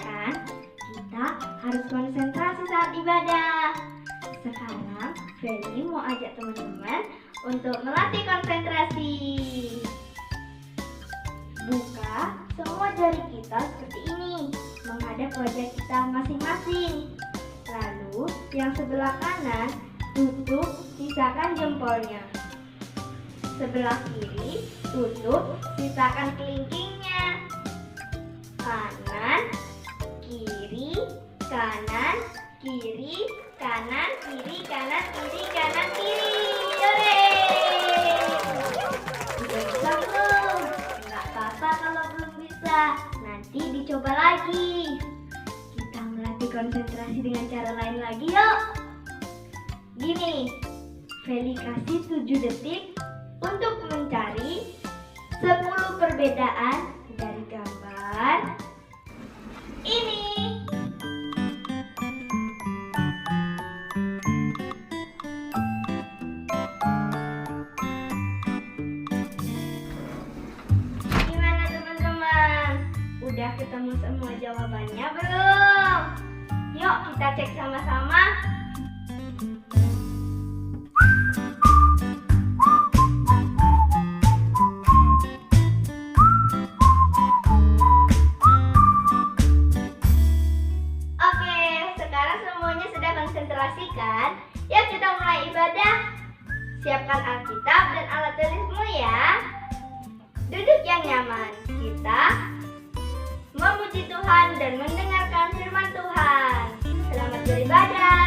kan? Kita harus konsentrasi saat ibadah. Sekarang Feli mau ajak teman-teman untuk melatih konsentrasi. Buka semua jari kita seperti ini, menghadap wajah kita masing-masing. Lalu yang sebelah kanan tutup, sisakan jempolnya. Sebelah kiri tutup, sisakan kelingkingnya. Kanan, kiri, kanan, kiri, kanan, kiri, kanan, kiri, kanan, kiri. Yore! Udah bisa belum? Nggak apa-apa kalau belum bisa. Nanti dicoba lagi. Kita melatih konsentrasi dengan cara lain lagi yuk. Gini, Feli kasih 7 detik untuk mencari 10 perbedaan dari gambar ini. Gimana teman-teman? Udah ketemu semua jawabannya belum? Yuk kita cek sama-sama. Konsentrasikan, yuk kita mulai ibadah. Siapkan Alkitab dan alat tulismu ya. Duduk yang nyaman. Kita memuji Tuhan dan mendengarkan firman Tuhan. Selamat beribadah.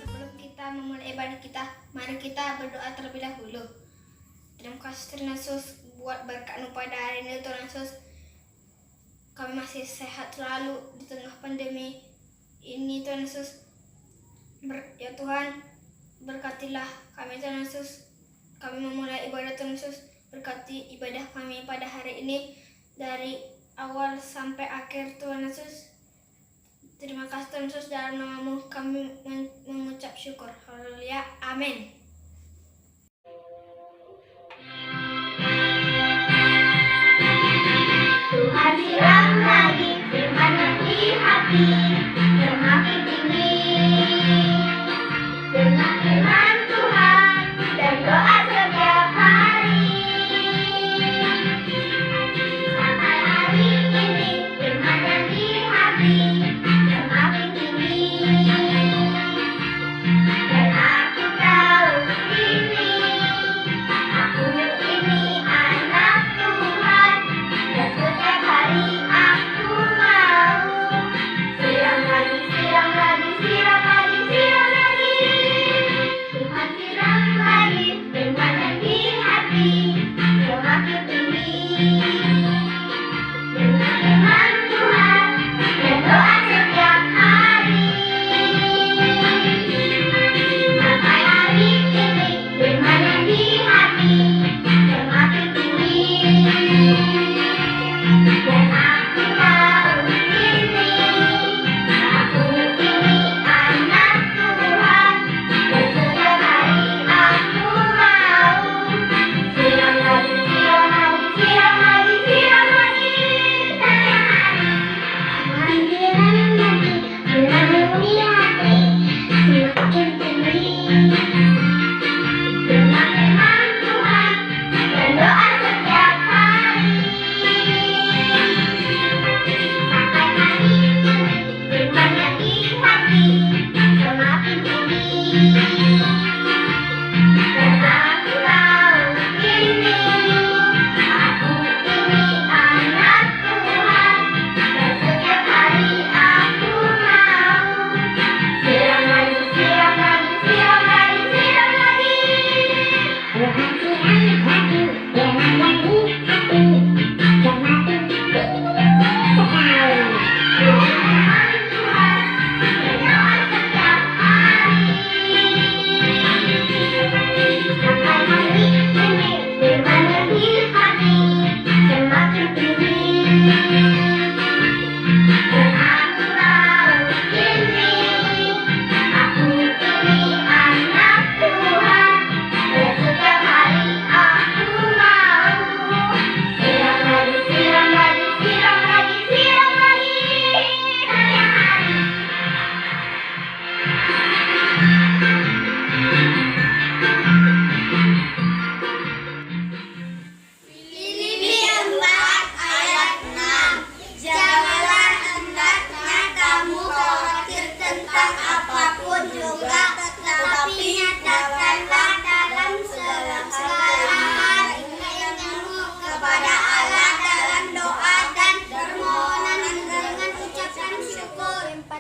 Sebelum kita memulai ibadah kita, mari kita berdoa terlebih dahulu. Terima kasih Tuhan Yesus buat berkat-Mu pada hari ini Tuhan Yesus. Kami masih sehat selalu di tengah pandemi ini Tuhan Yesus. Ya Tuhan, berkatilah kami Tuhan Yesus. Kami memulai ibadah Tuhan Yesus. Berkati ibadah kami pada hari ini dari awal sampai akhir Tuhan Yesus. Terima kasih Tuhan Yesus, dalam nama-Mu kami mengucap syukur. Haleluya. Amin. Tuhan siram lagi firman di hati, semakin tinggi. Dengan firman Tuhan dan doa setiap hari. Sampai hari ini firman yang di hati semakin tinggi. Dan aku tahu ini, aku ini anak Tuhan. Dan setiap hari aku mau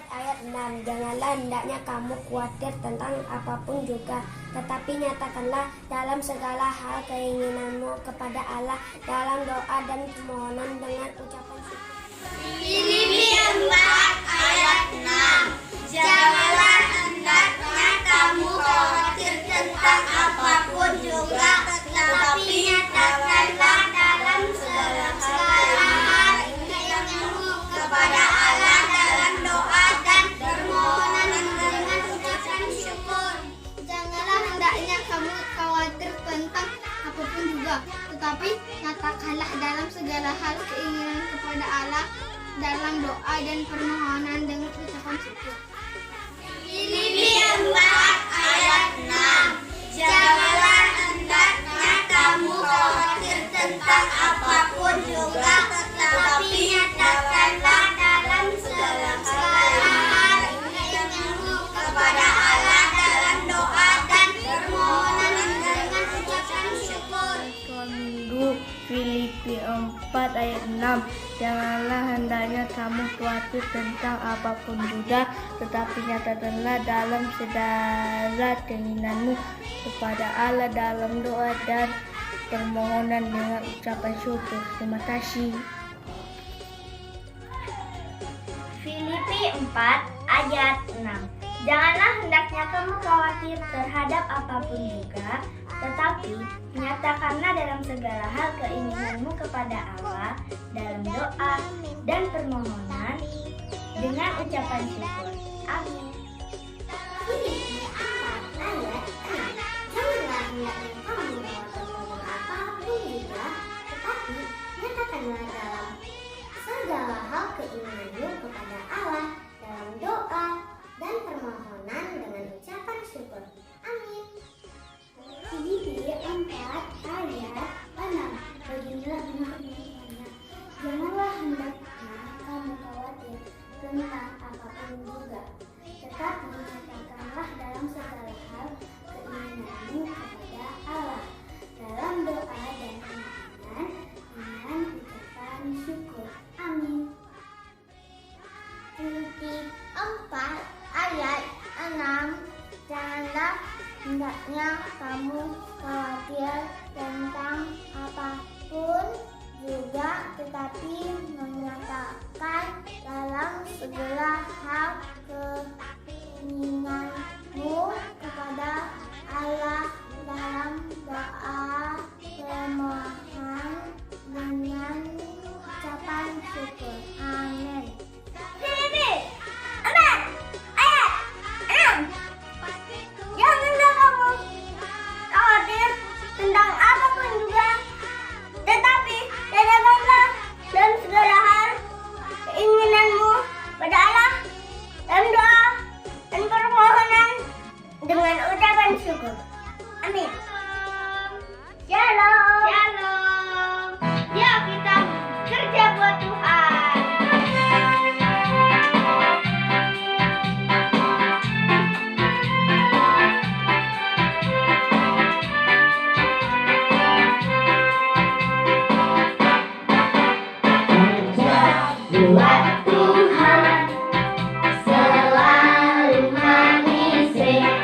4 ayat 6. Janganlah hendaknya kamu khawatir tentang apapun juga, tetapi nyatakanlah dalam segala hal keinginanmu kepada Allah dalam doa dan permohonan dengan ucapan syukur. Filipi 4 ayat 6. Janganlah hendaknya kamu khawatir tentang apapun juga, tetapi nyatakanlah dalam segala hal keinginanmu kepada Allah dalam doa dan permohonan dengan ucapan syukur. Janganlah hendaknya kamu khawatir tentang apapun juga, tetapi nyatakanlah dalam segala hal keinginan kepada Allah dalam doa dan permohonan dengan ucapan syukur. Filipi 4 ayat 6. Janganlah hendaknya kamu khawatir tentang apapun juga, tetapi nyatakanlah dalam segala hal keinginanmu kepada Allah dalam doa dan permohonan dengan ucapan syukur. Filipi 4 ayat 6. Janganlah hendaknya kamu khawatir tentang apapun juga, tetapi nyatakanlah dalam segala keinginanmu kepada Allah dalam doa dan permohonan dengan ucapan syukur. Terima kasih. Filipi 4 ayat 6. Janganlah hendaknya kamu khawatir terhadap apapun juga, tetapi nyatakanlah dalam segala hal keinginanmu kepada Allah dalam doa dan permohonan dengan ucapan syukur. Amin. Filipi 4 ayat 6. Janganlah hendaknya kamu khawatir tentang apapun juga, tetapi nyatakanlah dalam segala hal keinginanmu kepada Allah dalam doa dan permohonan dengan ucapan syukur. Amin. Filipi 4 ayat 6. Beginilah firman-Nya. Janganlah hendaknya kamu khawatir tentang apapun juga, tetapi nyatakanlah dalam segala hal keinginanmu kepada Allah dalam doa dan permohonan dengan ucapan syukur. Amin. Filipi 4 ayat 6. Janganlah hendaknya kamu khawatir tentang apapun juga, tetapi menyatakan dalam segala hal keinginanmu kepada Allah dalam doa permohonan dengan ucapan syukur. Amin. Filipi 4 ayat 6. Janganlah kamu khawatir tentang apapun juga, tetapi nyatakanlah dalam segala hal keinginanmu pada Allah dalam doa dan permohonan dengan ucapan syukur. Amin. Shalom. Shalom. Yuk kita kerja buat Tuhan. Buat Tuhan selalu manis, Dia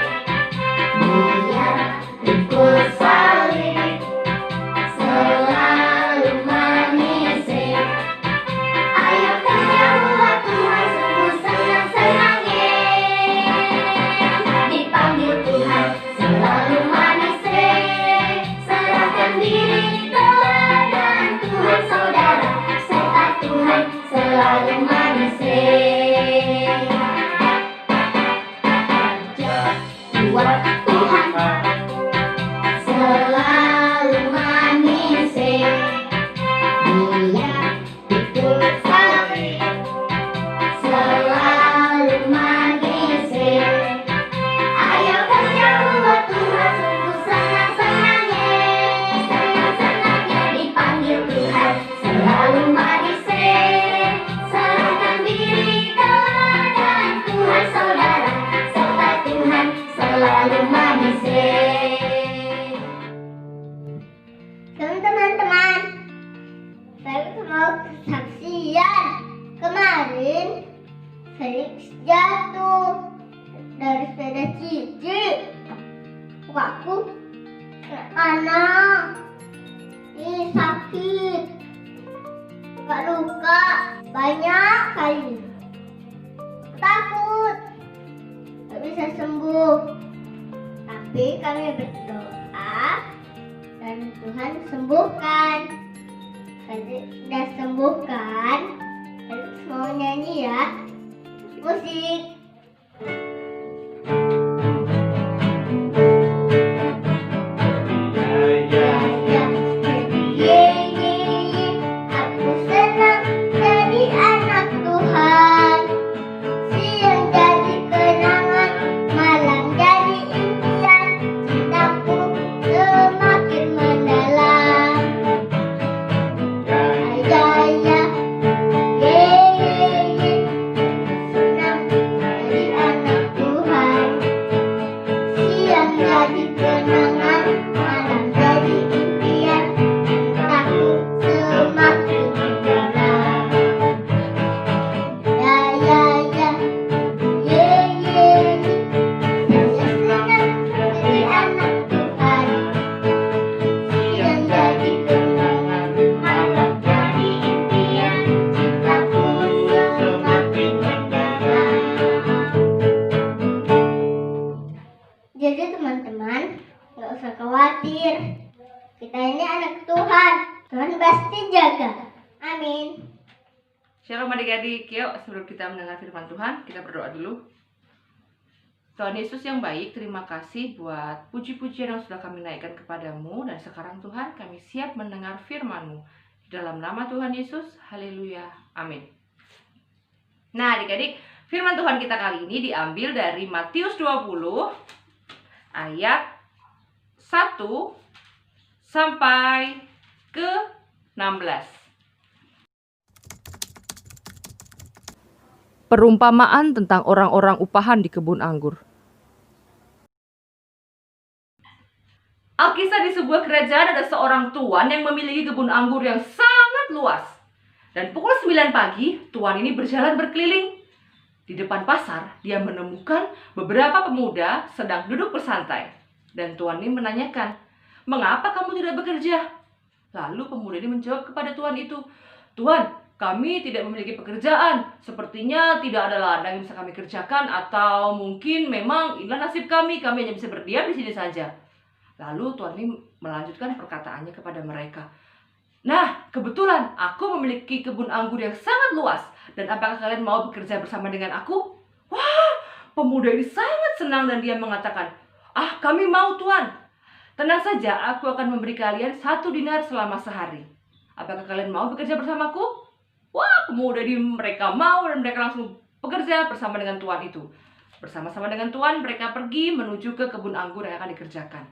Felix jatuh dari sepeda Cici. Aku anak ini sakit, luka banyak kali. Takut tak bisa sembuh, tapi kami berdoa dan Tuhan sembuhkan. Kalau sudah sembuhkan, Felix mau nyanyi ya. Musik. Jadi teman-teman, nggak usah khawatir. Kita ini anak Tuhan. Tuhan pasti jaga. Amin. Shalom adik-adik, yuk sebelum kita mendengar firman Tuhan, kita berdoa dulu. Tuhan Yesus yang baik, terima kasih buat puji-pujian yang sudah kami naikkan kepadamu. Dan sekarang Tuhan, kami siap mendengar firman-Mu. Dalam nama Tuhan Yesus, haleluya, amin. Nah adik-adik, firman Tuhan kita kali ini diambil dari Matius 20 ayat 1 sampai ke 16. Perumpamaan tentang orang-orang upahan di kebun anggur. Alkisah di sebuah kerajaan ada seorang tuan yang memiliki kebun anggur yang sangat luas. Dan pukul 9 pagi, tuan ini berjalan berkeliling. Di depan pasar, dia menemukan beberapa pemuda sedang duduk bersantai. Dan tuan ini menanyakan, "Mengapa kamu tidak bekerja?" Lalu pemuda ini menjawab kepada tuan itu, "Tuan, kami tidak memiliki pekerjaan. Sepertinya tidak ada ladang yang bisa kami kerjakan, atau mungkin memang inilah nasib kami hanya bisa berdiam di sini saja." Lalu tuan ini melanjutkan perkataannya kepada mereka, "Nah, kebetulan aku memiliki kebun anggur yang sangat luas. Dan apakah kalian mau bekerja bersama dengan aku?" Wah, pemuda ini sangat senang dan dia mengatakan, "Ah, kami mau Tuan. Tenang saja, aku akan memberi kalian 1 dinar selama sehari. Apakah kalian mau bekerja bersamaku?" Wah, pemuda ini mereka mau dan mereka langsung bekerja bersama dengan Tuan itu. Bersama-sama dengan Tuan, mereka pergi menuju ke kebun anggur yang akan dikerjakan.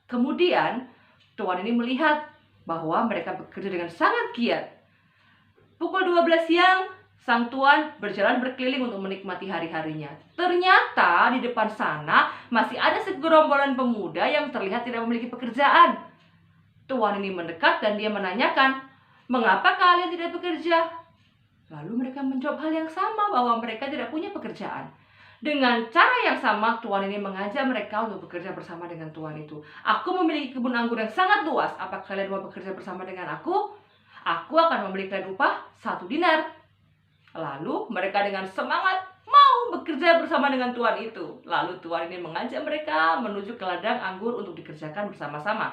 Kemudian, Tuan ini melihat bahwa mereka bekerja dengan sangat giat. Pukul 12 siang, sang tuan berjalan berkeliling untuk menikmati hari-harinya. Ternyata di depan sana masih ada segerombolan pemuda yang terlihat tidak memiliki pekerjaan. Tuan ini mendekat dan dia menanyakan, "Mengapa kalian tidak bekerja?" Lalu mereka menjawab hal yang sama, bahwa mereka tidak punya pekerjaan. Dengan cara yang sama, tuan ini mengajak mereka untuk bekerja bersama dengan tuan itu. "Aku memiliki kebun anggur yang sangat luas. Apakah kalian mau bekerja bersama dengan aku? Aku akan memberi kalian upah 1 dinar. Lalu mereka dengan semangat mau bekerja bersama dengan tuan itu. Lalu tuan ini mengajak mereka menuju ke ladang anggur untuk dikerjakan bersama-sama.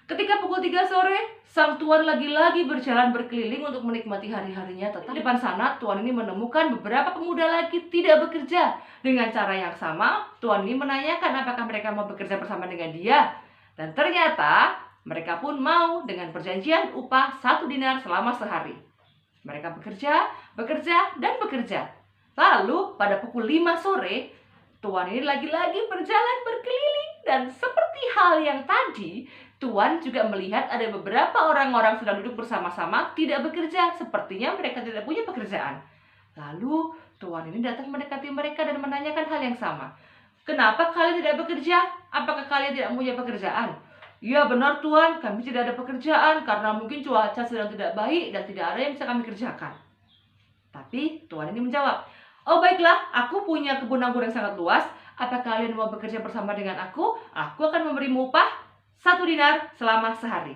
Ketika pukul 3 sore, sang tuan lagi-lagi berjalan berkeliling untuk menikmati hari-harinya. Tetapi di depan sana, tuan ini menemukan beberapa pemuda lagi tidak bekerja. Dengan cara yang sama, tuan ini menanyakan apakah mereka mau bekerja bersama dengan dia. Dan ternyata mereka pun mau dengan perjanjian upah 1 dinar selama sehari. Mereka bekerja, dan bekerja. Lalu pada pukul 5 sore, tuan ini lagi-lagi berjalan berkeliling. Dan seperti hal yang tadi, tuan juga melihat ada beberapa orang-orang sedang duduk bersama-sama tidak bekerja. Sepertinya mereka tidak punya pekerjaan. Lalu tuan ini datang mendekati mereka dan menanyakan hal yang sama. "Kenapa kalian tidak bekerja? Apakah kalian tidak punya pekerjaan?" "Ya benar Tuan, kami tidak ada pekerjaan karena mungkin cuaca sedang tidak baik dan tidak ada yang bisa kami kerjakan." Tapi Tuan ini menjawab, "Oh baiklah, aku punya kebun anggur yang sangat luas. Apa kalian mau bekerja bersama dengan aku? Aku akan memberimu upah 1 dinar selama sehari."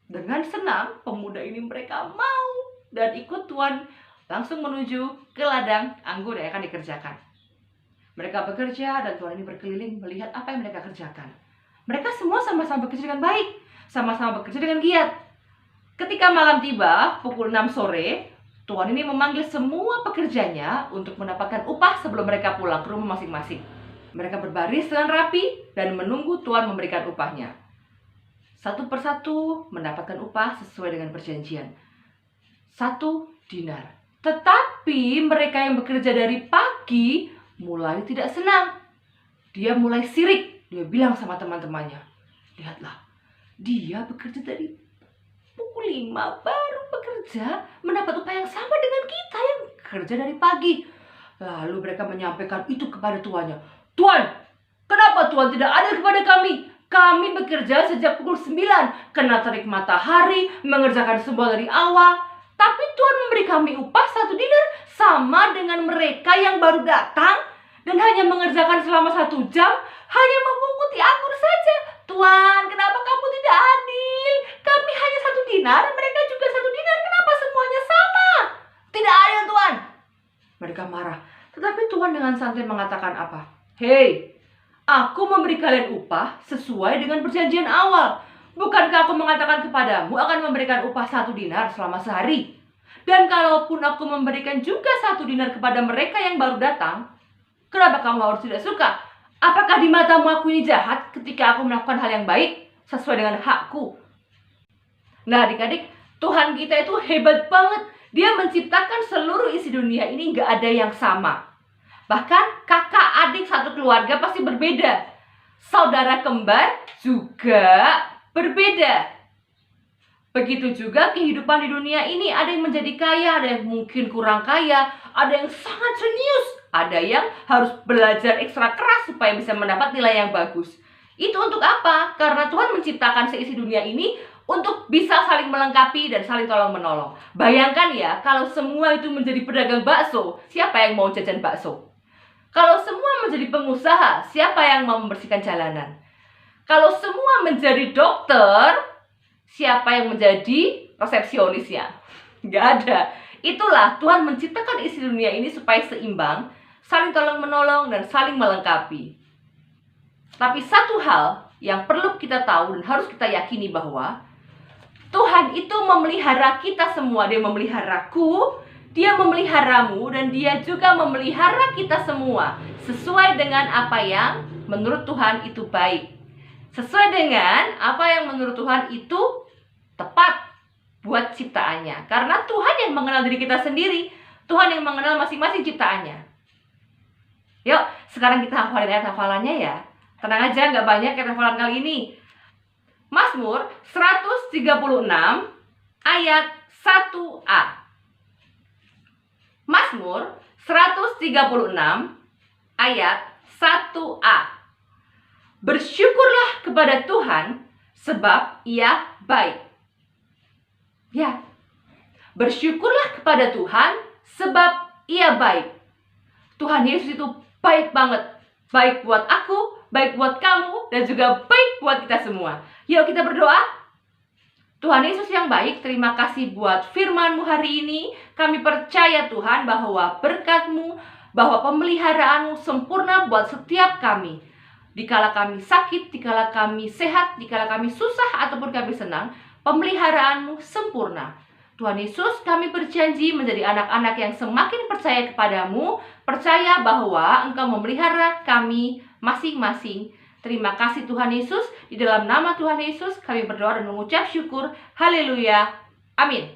Dengan senang pemuda ini mereka mau dan ikut tuan langsung menuju ke ladang anggur yang akan dikerjakan. Mereka bekerja dan tuan ini berkeliling melihat apa yang mereka kerjakan. Mereka semua sama-sama bekerja dengan baik, sama-sama bekerja dengan giat. Ketika malam tiba, pukul 6 sore, tuan ini memanggil semua pekerjanya untuk mendapatkan upah sebelum mereka pulang ke rumah masing-masing. Mereka berbaris dengan rapi dan menunggu tuan memberikan upahnya. Satu persatu mendapatkan upah sesuai dengan perjanjian. 1 dinar. Tetapi mereka yang bekerja dari pagi mulai tidak senang. Dia mulai sirik. Dia bilang sama teman-temannya, "Lihatlah, dia bekerja dari pukul 5 baru bekerja, mendapat upah yang sama dengan kita yang kerja dari pagi." Lalu mereka menyampaikan itu kepada tuannya. "Tuan, kenapa Tuan tidak adil kepada kami? Kami bekerja sejak pukul 9, kena terik matahari, mengerjakan semua dari awal. Tapi Tuan memberi kami upah 1 dinar sama dengan mereka yang baru datang dan hanya mengerjakan selama 1 jam, hanya memunguti anggur saja. Tuan, kenapa kamu tidak adil? Kami hanya 1 dinar, mereka juga 1 dinar. Kenapa semuanya sama? Tidak adil, Tuan." Mereka marah. Tetapi Tuan dengan santai mengatakan apa? "Hei, aku memberi kalian upah sesuai dengan perjanjian awal. Bukankah aku mengatakan kepadamu akan memberikan upah 1 dinar selama sehari? Dan kalaupun aku memberikan juga 1 dinar kepada mereka yang baru datang, kenapa kamu harus tidak suka? Apakah di matamu aku ini jahat ketika aku melakukan hal yang baik sesuai dengan hakku?" Nah adik-adik, Tuhan kita itu hebat banget. Dia menciptakan seluruh isi dunia ini gak ada yang sama. Bahkan kakak adik satu keluarga pasti berbeda. Saudara kembar juga berbeda. Begitu juga kehidupan di dunia ini, ada yang menjadi kaya, ada yang mungkin kurang kaya, ada yang sangat jenius, ada yang harus belajar ekstra keras supaya bisa mendapat nilai yang bagus. Itu untuk apa? Karena Tuhan menciptakan seisi dunia ini untuk bisa saling melengkapi dan saling tolong-menolong. Bayangkan ya, kalau semua itu menjadi pedagang bakso, siapa yang mau jajan bakso? Kalau semua menjadi pengusaha, siapa yang mau membersihkan jalanan? Kalau semua menjadi dokter, siapa yang menjadi resepsionisnya? Nggak ada. Itulah Tuhan menciptakan isi dunia ini supaya seimbang, saling tolong-menolong dan saling melengkapi. Tapi satu hal yang perlu kita tahu dan harus kita yakini bahwa Tuhan itu memelihara kita semua. Dia memeliharaku, Dia memeliharamu, dan Dia juga memelihara kita semua sesuai dengan apa yang menurut Tuhan itu baik. Sesuai dengan apa yang menurut Tuhan itu tepat buat ciptaannya. Karena Tuhan yang mengenal diri kita sendiri, Tuhan yang mengenal masing-masing ciptaannya. Yuk, sekarang kita hafalin ayat hafalannya ya. Tenang aja, nggak banyak ayat hafalan kali ini. Mazmur 136 ayat 1a. Mazmur 136 ayat 1a. Bersyukurlah kepada Tuhan sebab Ia baik. Ya, bersyukurlah kepada Tuhan sebab Ia baik. Tuhan Yesus itu baik banget. Baik buat aku, baik buat kamu, dan juga baik buat kita semua. Yuk kita berdoa. Tuhan Yesus yang baik, terima kasih buat firman-Mu hari ini. Kami percaya Tuhan bahwa berkat-Mu, bahwa pemeliharaanmu sempurna buat setiap kami. Dikala kami sakit, dikala kami sehat, dikala kami susah ataupun kami senang, pemeliharaanmu sempurna. Tuhan Yesus, kami berjanji menjadi anak-anak yang semakin percaya kepadamu, percaya bahwa Engkau memelihara kami masing-masing. Terima kasih Tuhan Yesus. Di dalam nama Tuhan Yesus kami berdoa dan mengucap syukur. Haleluya. Amin.